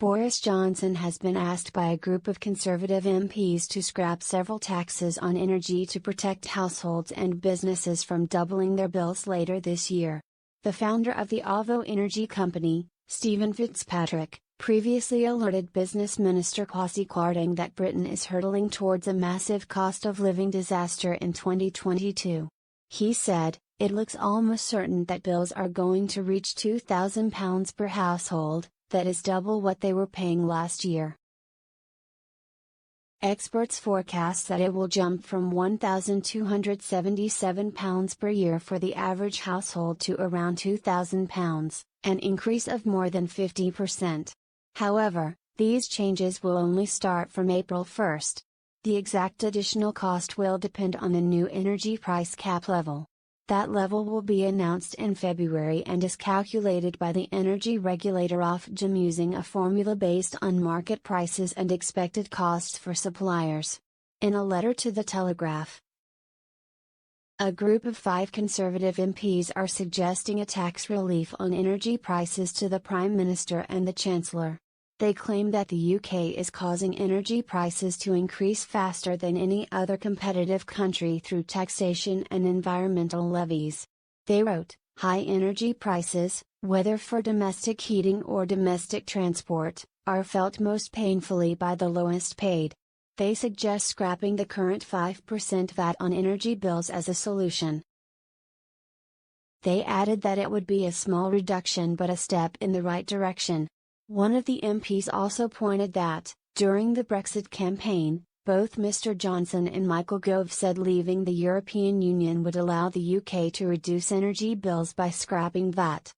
Boris Johnson has been asked by a group of Conservative MPs to scrap several taxes on energy to protect households and businesses from doubling their bills later this year. The founder of the OVO energy company, Stephen Fitzpatrick, previously alerted Business Minister Kwasi Kwarteng that Britain is hurtling towards a massive cost of living disaster in 2022. He said, "It looks almost certain that bills are going to reach £2,000 per household. That is double what they were paying last year." Experts forecast that it will jump from £1,277 per year for the average household to around £2,000, an increase of more than 50%. However, these changes will only start from April 1. The exact additional cost will depend on the new energy price cap level. That level will be announced in February and is calculated by the energy regulator Ofgem using a formula based on market prices and expected costs for suppliers. In a letter to The Telegraph, a group of 5 Conservative MPs are suggesting a tax relief on energy prices to the Prime Minister and the Chancellor. They claim that the UK is causing energy prices to increase faster than any other competitive country through taxation and environmental levies. They wrote, "High energy prices, whether for domestic heating or domestic transport, are felt most painfully by the lowest paid." They suggest scrapping the current 5% VAT on energy bills as a solution. They added that it would be a small reduction but a step in the right direction. One of the MPs also pointed that, during the Brexit campaign, both Mr Johnson and Michael Gove said leaving the European Union would allow the UK to reduce energy bills by scrapping VAT.